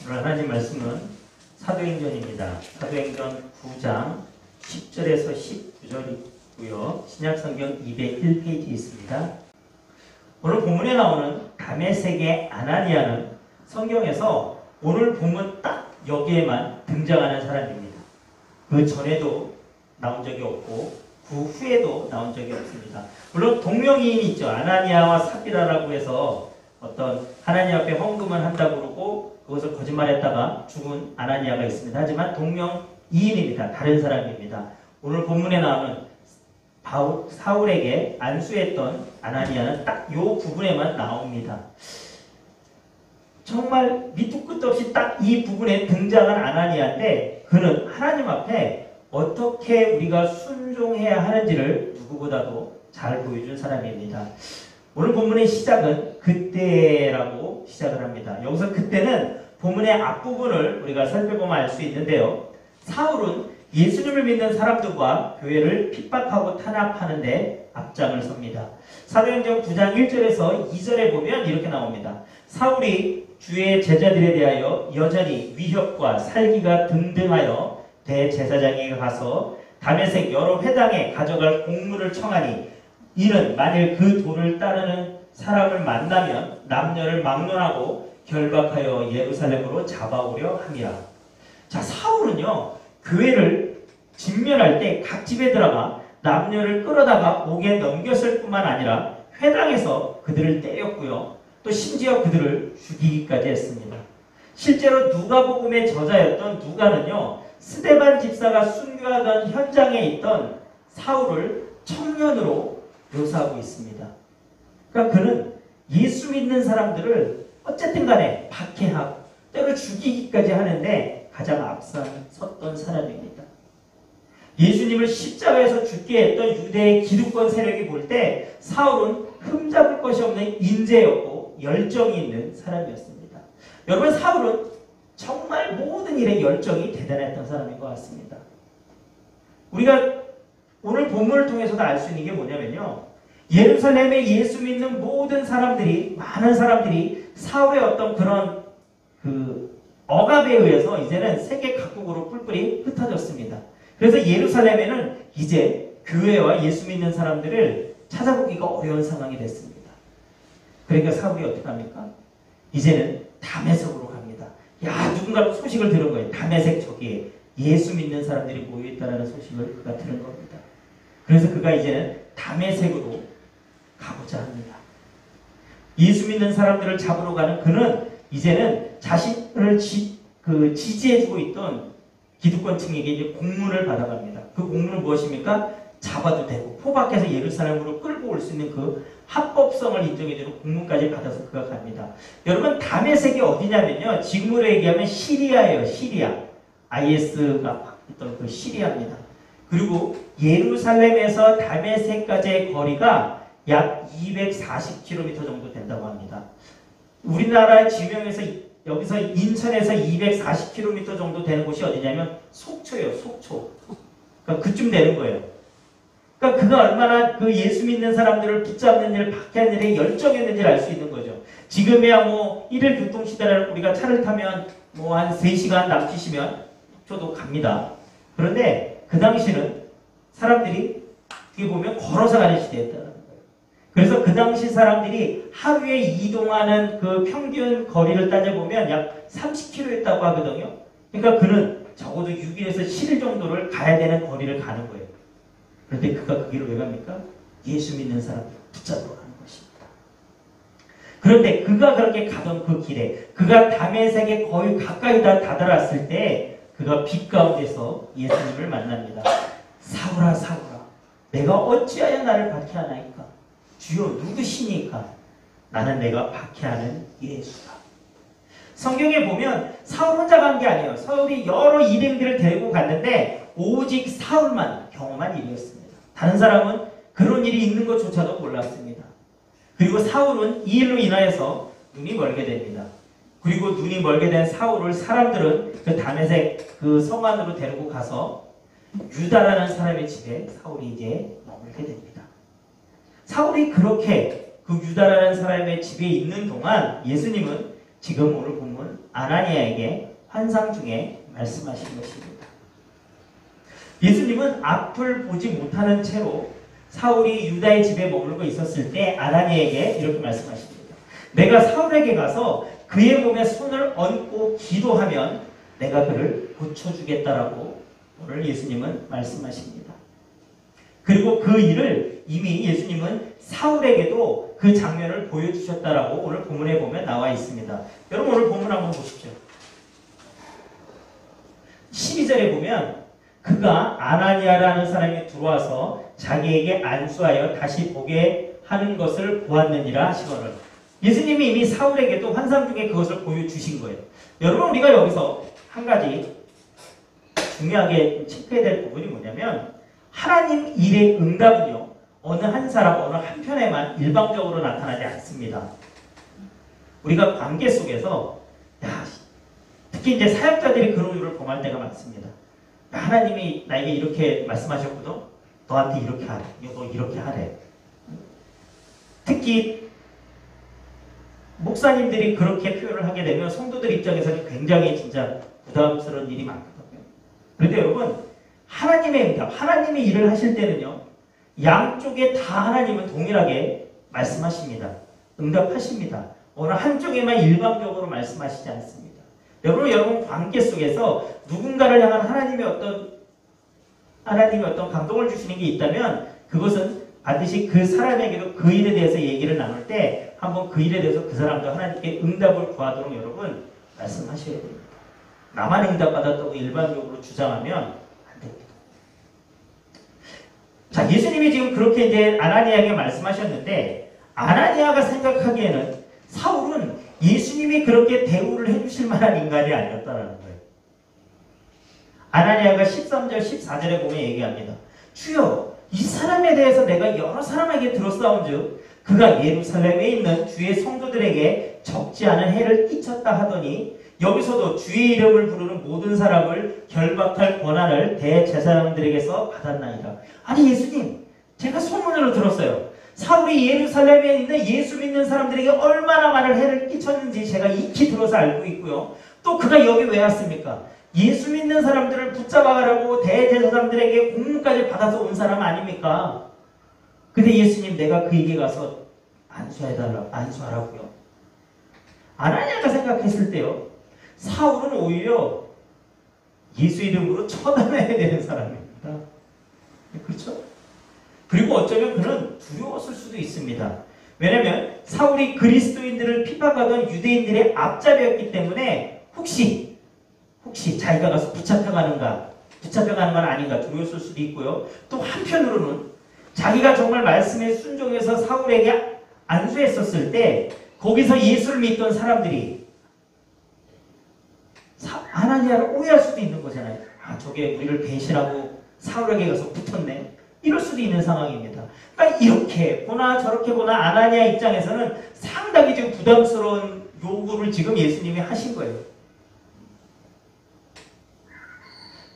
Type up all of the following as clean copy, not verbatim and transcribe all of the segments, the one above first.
오늘 하나님 말씀은 사도행전입니다. 사도행전 9장 10절에서 19절이고요. 신약성경 201페이지에 있습니다. 오늘 본문에 나오는 다메섹의 아나니아는 성경에서 오늘 본문 딱 여기에만 등장하는 사람입니다. 그 전에도 나온 적이 없고 그 후에도 나온 적이 없습니다. 물론 동명이인이 있죠. 아나니아와 삽비라라고 해서 어떤 하나님 앞에 헌금을 한다고 그러고 그것을 거짓말했다가 죽은 아나니아가 있습니다. 하지만 동명이인입니다. 다른 사람입니다. 오늘 본문에 나오는 사울에게 안수했던 아나니아는 딱 이 부분에만 나옵니다. 정말 밑도 끝도 없이 딱 이 부분에 등장한 아나니아인데 그는 하나님 앞에 어떻게 우리가 순종해야 하는지를 누구보다도 잘 보여준 사람입니다. 오늘 본문의 시작은 그때라고 시작을 합니다. 여기서 그때는 본문의 앞부분을 우리가 살펴보면 알 수 있는데요. 사울은 예수님을 믿는 사람들과 교회를 핍박하고 탄압하는데 앞장을 섭니다. 사도행전 9장 1절에서 2절에 보면 이렇게 나옵니다. 사울이 주의 제자들에 대하여 여전히 위협과 살기가 등등하여 대제사장에게 가서 다메섹 여러 회당에 가져갈 공물을 청하니 이는 만일 그 도를 따르는 사람을 만나면 남녀를 막론하고 결박하여 예루살렘으로 잡아오려 함이라. 자, 사울은요 교회를 직면할 때 각 집에 들어가 남녀를 끌어다가 목에 넘겼을 뿐만 아니라 회당에서 그들을 때렸고요. 또 심지어 그들을 죽이기까지 했습니다. 실제로 누가복음의 저자였던 누가는요. 스데반 집사가 순교하던 현장에 있던 사울을 청년으로 묘사하고 있습니다. 그러니까 그는 예수 믿는 사람들을 어쨌든 간에 박해하고 때로 죽이기까지 하는데 가장 앞섰던 사람입니다. 예수님을 십자가에서 죽게 했던 유대의 기득권 세력이 볼 때 사울은 흠잡을 것이 없는 인재였고 열정이 있는 사람이었습니다. 여러분, 사울은 정말 모든 일에 열정이 대단했던 사람인 것 같습니다. 우리가 오늘 본문을 통해서도 알 수 있는 게 뭐냐면요. 예루살렘에 예수 믿는 모든 사람들이, 많은 사람들이 사울의 어떤 그런 억압에 의해서 이제는 세계 각국으로 뿔뿔이 흩어졌습니다. 그래서 예루살렘에는 이제 교회와 예수 믿는 사람들을 찾아보기가 어려운 상황이 됐습니다. 그러니까 사울이 어떻게 합니까? 이제는 다메섹으로 갑니다. 야, 누군가 소식을 들은 거예요. 다메섹 저기에 예수 믿는 사람들이 모여있다는 소식을 그가 들은 겁니다. 그래서 그가 이제는 다메섹으로 가고자 합니다. 예수 믿는 사람들을 잡으러 가는 그는 이제는 자신을 지지해주고 있던 기득권층에게 이제 공문을 받아갑니다. 그 공문은 무엇입니까? 잡아도 되고 포박해서 예루살렘으로 끌고 올 수 있는 그 합법성을 인정해주는 공문까지 받아서 그가 갑니다. 여러분, 다메섹이 어디냐면요. 지금으로 얘기하면 시리아예요. 시리아. IS가 있던 그 시리아입니다. 그리고 예루살렘에서 다메섹까지의 거리가 약 240km 정도 된다고 합니다. 우리나라 지명에서 여기서 인천에서 240km 정도 되는 곳이 어디냐면 속초예요. 속초. 그러니까 그쯤 되는 거예요. 그러니까 그가 얼마나 그 예수 믿는 사람들을 붙잡는 일, 박해하는 일에 열정했는지를 알 수 있는 거죠. 지금이야 뭐 일일 교통시대라고 우리가 차를 타면 뭐 한 3시간 남치시면 저도 갑니다. 그런데 그 당시는 사람들이 어떻게 보면 걸어서 가는 시대였다는 거예요. 그래서 그 당시 사람들이 하루에 이동하는 그 평균 거리를 따져보면 약 30km였다고 하거든요. 그러니까 그는 적어도 6일에서 7일 정도를 가야 되는 거리를 가는 거예요. 그런데 그가 그 길을 왜 갑니까? 예수 믿는 사람을 붙잡으러 가는 것입니다. 그런데 그가 그렇게 가던 그 길에 그가 다메섹에 거의 가까이 다다랐을 때 그가 빛 가운데서 예수님을 만납니다. 사울아, 사울아, 내가 어찌하여 나를 박해하나이까? 주여, 누구시니까? 나는 내가 박해하는 예수다. 성경에 보면 사울 혼자 간 게 아니에요. 사울이 여러 일행들을 데리고 갔는데 오직 사울만 경험한 일이었습니다. 다른 사람은 그런 일이 있는 것조차도 몰랐습니다. 그리고 사울은 이 일로 인하여서 눈이 멀게 됩니다. 그리고 눈이 멀게 된 사울을 사람들은 그 다메섹 그 성 안으로 데리고 가서 유다라는 사람의 집에 사울이 이제 머물게 됩니다. 사울이 그렇게 그 유다라는 사람의 집에 있는 동안 예수님은 지금 오늘 본문 여러분 아나니아에게 환상 중에 말씀하신 것입니다. 예수님은 앞을 보지 못하는 채로 사울이 유다의 집에 머물고 있었을 때 아나니아에게 이렇게 말씀하십니다. 내가 사울에게 가서 그의 몸에 손을 얹고 기도하면 내가 그를 고쳐주겠다라고 오늘 예수님은 말씀하십니다. 그리고 그 일을 이미 예수님은 사울에게도 그 장면을 보여주셨다라고 오늘 본문에 보면 나와 있습니다. 여러분 오늘 본문 한번 보십시오. 12절에 보면 그가 아나니아라는 사람이 들어와서 자기에게 안수하여 다시 보게 하는 것을 보았느니라 하시거늘. 예수님이 이미 사울에게도 환상 중에 그것을 보여주신 거예요. 여러분 우리가 여기서 한 가지 중요하게 체크해야 될 부분이 뭐냐면 하나님 일의 응답은요 어느 한 사람 어느 한편에만 일방적으로 나타나지 않습니다. 우리가 관계 속에서 특히 이제 사역자들이 그런 일을 범할 때가 많습니다. 하나님이 나에게 이렇게 말씀하셨거든. 너한테 이렇게 하래. 너 이렇게 하래. 특히 목사님들이 그렇게 표현을 하게 되면 성도들 입장에서는 굉장히 진짜 부담스러운 일이 많거든요. 그런데 여러분 하나님의 응답, 하나님이 일을 하실 때는요 양쪽에 다 하나님은 동일하게 말씀하십니다. 응답하십니다. 어느 한쪽에만 일방적으로 말씀하시지 않습니다. 여러분 관계 속에서 누군가를 향한 하나님의 어떤 감동을 주시는 게 있다면 그것은 반드시 그 사람에게도 그 일에 대해서 얘기를 나눌 때 한번 그 일에 대해서 그 사람도 하나님께 응답을 구하도록 여러분 말씀하셔야 됩니다. 나만 응답받았다고 일반적으로 주장하면 안 됩니다. 자, 예수님이 지금 그렇게 이제 아나니아에게 말씀하셨는데 아나니아가 생각하기에는 사울은 예수님이 그렇게 대우를 해주실 만한 인간이 아니었다라는 거예요. 아나니아가 13절, 14절에 보면 얘기합니다. 주여, 이 사람에 대해서 내가 여러 사람에게 들었사온즉 그가 예루살렘에 있는 주의 성도들에게 적지 않은 해를 끼쳤다 하더니 여기서도 주의 이름을 부르는 모든 사람을 결박할 권한을 대제사장들에게서 받았나이다. 아니 예수님, 제가 소문으로 들었어요. 사울이 예루살렘에 있는 예수 믿는 사람들에게 얼마나 많은 해를 끼쳤는지 제가 익히 들어서 알고 있고요. 또 그가 여기 왜 왔습니까? 예수 믿는 사람들을 붙잡아가라고 대제사장들에게 공문까지 받아서 온 사람 아닙니까? 근데 예수님 내가 그에게 가서 안수하라고요. 아나니아가 생각했을 때요. 사울은 오히려 예수 이름으로 처단해야 되는 사람입니다. 그렇죠? 그리고 어쩌면 그는 두려웠을 수도 있습니다. 왜냐하면 사울이 그리스도인들을 핍박하던 유대인들의 앞잡이였기 때문에 혹시 자기가 가서 붙잡혀가는 건 아닌가 두려웠을 수도 있고요. 또 한편으로는 자기가 정말 말씀에 순종해서 사울에게 안수했었을 때 거기서 예수를 믿던 사람들이 아나니아를 오해할 수도 있는 거잖아요. 저게 우리를 배신하고 사울에게 가서 붙었네. 이럴 수도 있는 상황입니다. 그러니까 이렇게 보나 저렇게 보나 아나니아 입장에서는 상당히 지금 부담스러운 요구를 지금 예수님이 하신 거예요.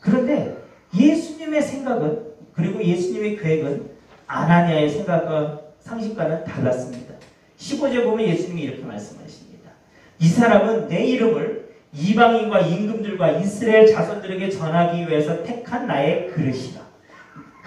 그런데 예수님의 생각은 그리고 예수님의 계획은 아나니아의 생각과 상식과는 달랐습니다. 15절 보면 예수님이 이렇게 말씀하십니다. 이 사람은 내 이름을 이방인과 임금들과 이스라엘 자손들에게 전하기 위해서 택한 나의 그릇이다.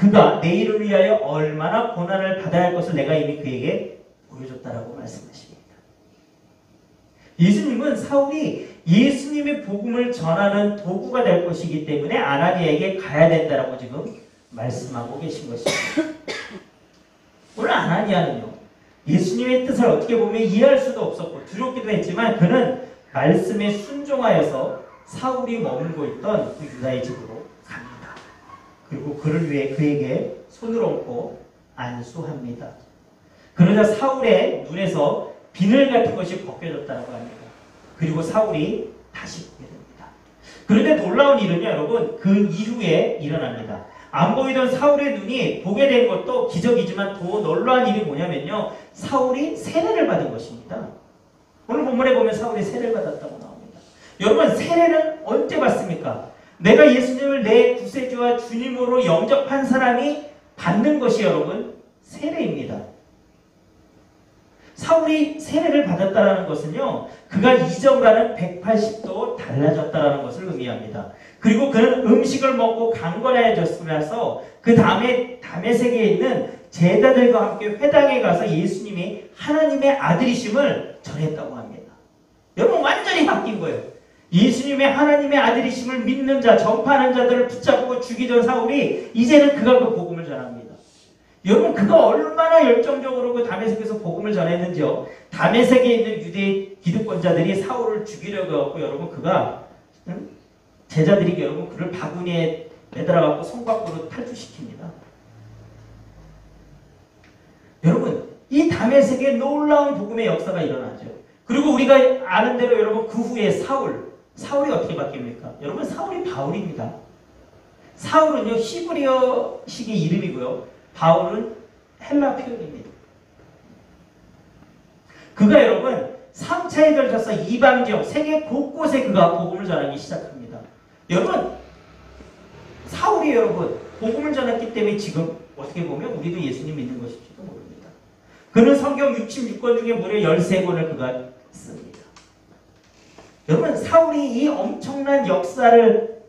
그가 내 이름을 위하여 얼마나 고난을 받아야 할 것을 내가 이미 그에게 보여줬다라고 말씀하십니다. 예수님은 사울이 예수님의 복음을 전하는 도구가 될 것이기 때문에 아나니아에게 가야 된다라고 지금 말씀하고 계신 것입니다. 오늘 아나니아는요. 예수님의 뜻을 어떻게 보면 이해할 수도 없었고 두렵기도 했지만 그는 말씀에 순종하여서 사울이 머물고 있던 그 유다의 집으로 갑니다. 그리고 그를 위해 그에게 손을 얹고 안수합니다. 그러자 사울의 눈에서 비늘 같은 것이 벗겨졌다고 합니다. 그리고 사울이 다시 보게 됩니다. 그런데 놀라운 일은요, 여러분, 그 이후에 일어납니다. 안 보이던 사울의 눈이 보게 된 것도 기적이지만 더 놀라운 일이 뭐냐면요, 사울이 세례를 받은 것입니다. 오늘 본문에 보면 사울이 세례를 받았다고 나옵니다. 여러분, 세례는 언제 받습니까? 내가 예수님을 내 구세주와 주님으로 영접한 사람이 받는 것이 여러분 세례입니다. 사울이 세례를 받았다는 것은요, 그가 이전과는 180도 달라졌다는 것을 의미합니다. 그리고 그는 음식을 먹고 강건해졌으면서 그 다음에 다메섹에 있는 제자들과 함께 회당에 가서 예수님이 하나님의 아들이심을 전했다고 합니다. 여러분, 완전히 바뀐 거예요. 예수님의 하나님의 아들이심을 믿는 자, 전파하는 자들을 붙잡고 죽이던 사울이 이제는 그가 그 복음을 전합니다. 여러분, 그가 얼마나 열정적으로 그 다메섹에서 복음을 전했는지요. 다메섹에 있는 유대 기득권자들이 사울을 죽이려고 해갖고 여러분, 그가 제자들이 여러분 그를 바구니에 매달아갖고 성곽으로 탈주시킵니다. 여러분, 이 다메섹에 놀라운 복음의 역사가 일어나죠. 그리고 우리가 아는 대로 여러분 그 후에 사울이 어떻게 바뀝니까? 여러분, 사울이 바울입니다. 사울은요, 히브리어식의 이름이고요. 바울은 헬라 표현입니다. 그가 여러분 3차에 걸쳐서 이방 지역 세계 곳곳에 그가 복음을 전하기 시작합니다. 여러분, 사울이 여러분 복음을 전했기 때문에 지금 어떻게 보면 우리도 예수님 믿는 것일지도 모릅니다. 그는 성경 66권 중에 무려 13권을 그가 씁니다. 여러분, 사울이 이 엄청난 역사를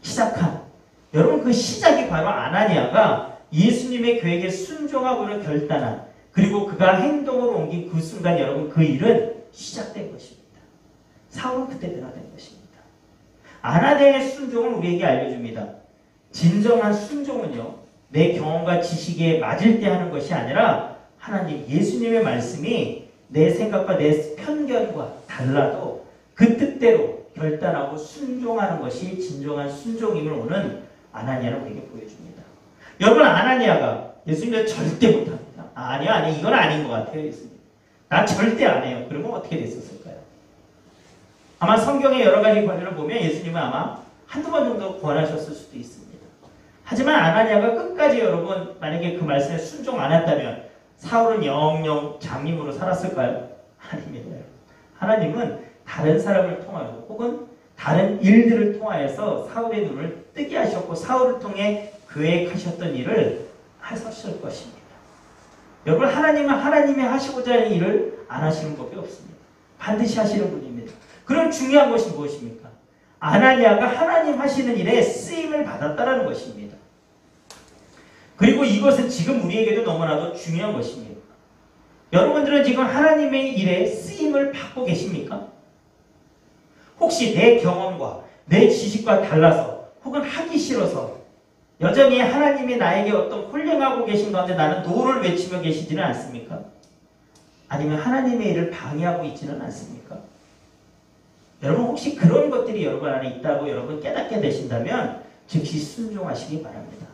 시작한 여러분 그 시작이 바로 아나니아가 예수님의 계획에 순종하고를 결단한, 그리고 그가 행동으로 옮긴 그 순간 여러분 그 일은 시작된 것입니다. 사울은 그때 변화된 것입니다. 아나니아의 순종은 우리에게 알려줍니다. 진정한 순종은요, 내 경험과 지식에 맞을 때 하는 것이 아니라 하나님 예수님의 말씀이 내 생각과 내 편견과 달라도 그 뜻대로 결단하고 순종하는 것이 진정한 순종임을 오는 아나니아는 우리에게 보여줍니다. 여러분, 아나니아가 예수님을 절대 못합니다. 아니 이건 아닌 것 같아요. 예수님, 나 절대 안 해요. 그러면 어떻게 됐었을까요? 아마 성경의 여러 가지 관련을 보면 예수님은 아마 한두 번 정도 권하셨을 수도 있습니다. 하지만 아나니아가 끝까지 여러분 만약에 그 말씀에 순종 안 했다면 사울은 영영 장님으로 살았을까요? 아닙니다. 하나님은 다른 사람을 통하여 혹은 다른 일들을 통하여서 사울의 눈을 뜨게 하셨고 사울을 통해 계획하셨던 일을 하셨을 것입니다. 여러분, 하나님은 하나님이 하시고자 하는 일을 안 하시는 법이 없습니다. 반드시 하시는 분입니다. 그럼 중요한 것이 무엇입니까? 아나니아가 하나님 하시는 일에 쓰임을 받았다는 것입니다. 그리고 이것은 지금 우리에게도 너무나도 중요한 것입니다. 여러분들은 지금 하나님의 일에 쓰임을 받고 계십니까? 혹시 내 경험과 내 지식과 달라서 혹은 하기 싫어서 여전히 하나님이 나에게 어떤 홀령하고 계신 가운데 나는 노를 외치며 계시지는 않습니까? 아니면 하나님의 일을 방해하고 있지는 않습니까? 여러분, 혹시 그런 것들이 여러분 안에 있다고 여러분 깨닫게 되신다면 즉시 순종하시기 바랍니다.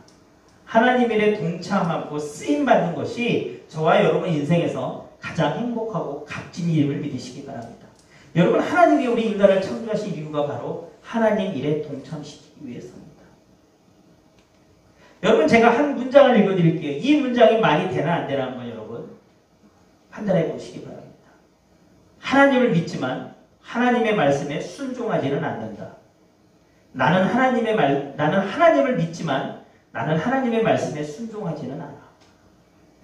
하나님 일에 동참하고 쓰임받는 것이 저와 여러분 인생에서 가장 행복하고 값진 일임을 믿으시기 바랍니다. 여러분, 하나님이 우리 인간을 창조하신 이유가 바로 하나님 일에 동참시키기 위해서입니다. 여러분, 제가 한 문장을 읽어드릴게요. 이 문장이 말이 되나 안 되나 한번 여러분 판단해 보시기 바랍니다. 하나님을 믿지만 하나님의 말씀에 순종하지는 않는다. 나는 하나님을 믿지만 나는 하나님의 말씀에 순종하지는 않아.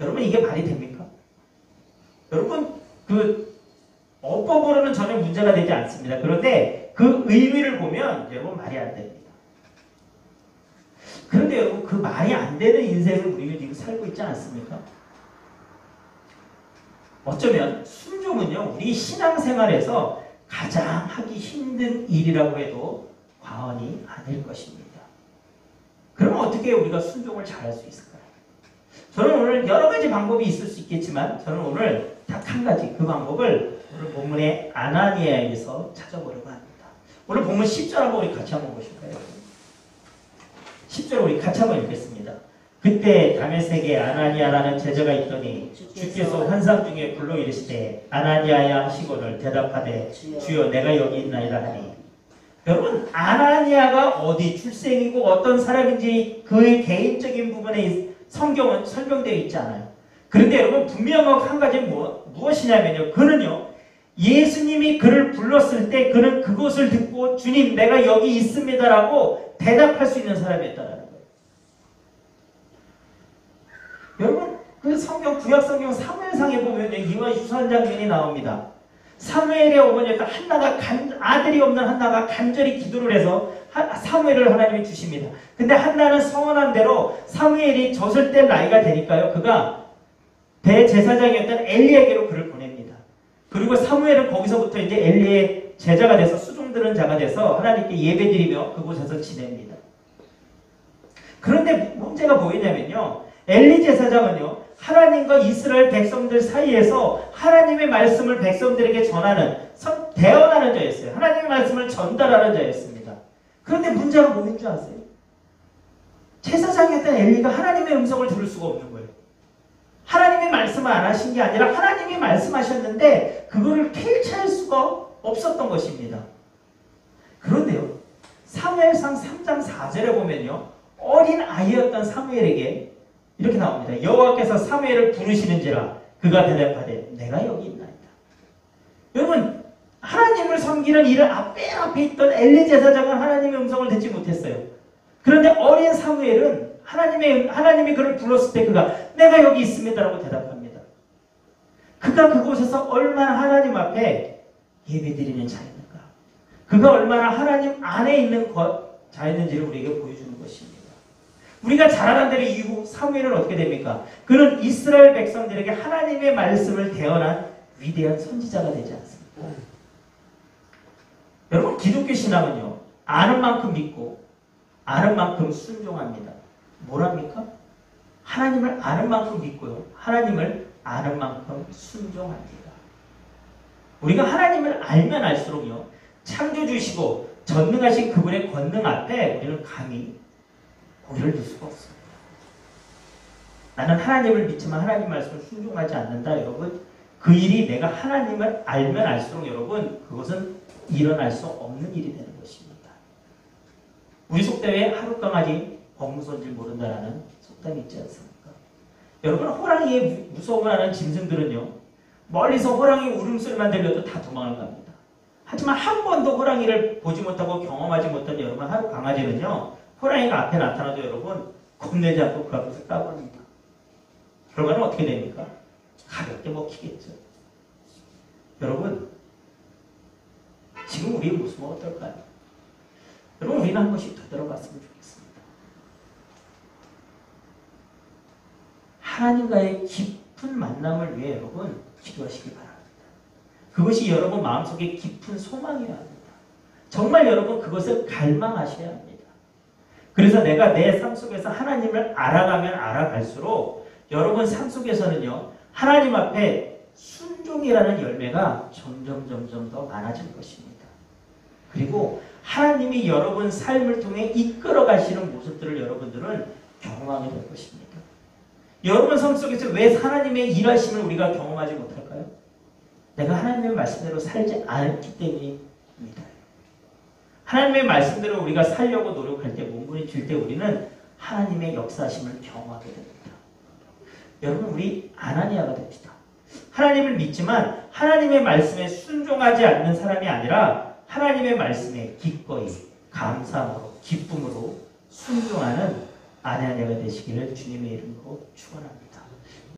여러분, 이게 말이 됩니까? 여러분, 어법으로는 전혀 문제가 되지 않습니다. 그런데 그 의미를 보면 여러분 말이 안 됩니다. 그런데 여러분, 그 말이 안 되는 인생을 우리는 지금 살고 있지 않습니까? 어쩌면 순종은요, 우리 신앙생활에서 가장 하기 힘든 일이라고 해도 과언이 아닐 것입니다. 그러면 어떻게 우리가 순종을 잘할 수 있을까요? 저는 오늘 여러 가지 방법이 있을 수 있겠지만 저는 오늘 딱 한 가지, 그 방법을 오늘 본문의 아나니아에서 찾아보려고 합니다. 오늘 본문 10절 한번 우리 같이 한번 보실까요? 10절 우리 같이 한번 읽겠습니다. 그때 다메섹에 아나니아라는 제자가 있더니 주께서 환상 중에 불러 이르시되 아나니아야 하시거늘 대답하되 주여 내가 여기 있나이다 하니. 여러분, 아나니아가 어디 출생이고 어떤 사람인지 그의 개인적인 부분에 성경은 설명되어 있지 않아요. 그런데 여러분, 분명한 한 가지는 무엇이냐면요, 그는요 예수님이 그를 불렀을 때 그는 그것을 듣고 주님 내가 여기 있습니다라고 대답할 수 있는 사람이었다는 거예요. 여러분, 그 성경 구약 성경 사무엘상에 보면 이와 유사한 장면이 나옵니다. 사무엘의 어머니였던 한나가 아들이 없는 한나가 간절히 기도를 해서 사무엘을 하나님이 주십니다. 근데 한나는 서원한 대로 사무엘이 젖을 땐 나이가 되니까요. 그가 대제사장이었던 엘리에게로 그를 보냅니다. 그리고 사무엘은 거기서부터 이제 엘리의 제자가 돼서 수종드는 자가 돼서 하나님께 예배드리며 그곳에서 지냅니다. 그런데 문제가 뭐였냐면요. 엘리 제사장은요. 하나님과 이스라엘 백성들 사이에서 하나님의 말씀을 백성들에게 전하는 대언하는 자였어요. 하나님의 말씀을 전달하는 자였습니다. 그런데 문제가 뭐인 줄 아세요? 제사장이었던 엘리가 하나님의 음성을 들을 수가 없는 거예요. 하나님의 말씀을 안 하신 게 아니라 하나님이 말씀하셨는데 그거를 캐치할 수가 없었던 것입니다. 그런데요. 사무엘상 3장 4절에 보면요. 어린 아이였던 사무엘에게 이렇게 나옵니다. 여호와께서 사무엘을 부르시는지라 그가 대답하되 내가 여기 있나이다. 여러분 하나님을 섬기는 일을 앞에 있던 엘리 제사장은 하나님의 음성을 듣지 못했어요. 그런데 어린 사무엘은 하나님이 그를 불렀을 때 그가 내가 여기 있습니다라고 대답합니다. 그가 그곳에서 얼마나 하나님 앞에 예배드리는 자였는가. 그가 얼마나 하나님 안에 있는 자였는지를 우리에게 보여주는 것입니다. 우리가 잘 아는 대로 이후 사무엘은 어떻게 됩니까? 그는 이스라엘 백성들에게 하나님의 말씀을 대언한 위대한 선지자가 되지 않습니까? 여러분 기독교 신앙은요. 아는 만큼 믿고 아는 만큼 순종합니다. 뭐랍니까? 하나님을 아는 만큼 믿고요. 하나님을 아는 만큼 순종합니다. 우리가 하나님을 알면 알수록요. 창조주시고 전능하신 그분의 권능 앞에 우리는 감히 고개를 들 수가 없습니다. 나는 하나님을 믿지만 하나님 말씀을 순종하지 않는다. 여러분 그 일이 내가 하나님을 알면 알수록 여러분 그것은 일어날 수 없는 일이 되는 것입니다. 우리 속담에 하루 강아지 범무서인지 모른다라는 속담이 있지 않습니까? 여러분 호랑이의 무서움을 아는 짐승들은요. 멀리서 호랑이 울음소리만 들려도 다 도망을 갑니다. 하지만 한 번도 호랑이를 보지 못하고 경험하지 못한 여러분 하루 강아지는요. 호랑이가 앞에 나타나도 여러분 겁내지 않고 그 앞에서 까버립니다. 결과는 어떻게 됩니까? 가볍게 먹히겠죠. 여러분 지금 우리의 모습은 어떨까요? 여러분 우리는 한 번씩 되돌아봤으면 좋겠습니다. 하나님과의 깊은 만남을 위해 여러분 기도하시기 바랍니다. 그것이 여러분 마음속에 깊은 소망이어야 합니다. 정말 여러분 그것을 갈망하셔야 합니다. 그래서 내가 내 삶 속에서 하나님을 알아가면 알아갈수록 여러분 삶 속에서는요. 하나님 앞에 순종이라는 열매가 점점 더 많아질 것입니다. 그리고 하나님이 여러분 삶을 통해 이끌어 가시는 모습들을 여러분들은 경험하게 될 것입니다. 여러분 삶 속에서 왜 하나님의 일하심을 우리가 경험하지 못할까요? 내가 하나님의 말씀대로 살지 않기 때문입니다. 하나님의 말씀대로 우리가 살려고 노력할 때 몸부림칠 때 우리는 하나님의 역사하심을 경험하게 됩니다. 여러분 우리 아나니아가 됩시다. 하나님을 믿지만 하나님의 말씀에 순종하지 않는 사람이 아니라 하나님의 말씀에 기꺼이 감사함으로 기쁨으로 순종하는 아나니아가 되시기를 주님의 이름으로 축원합니다.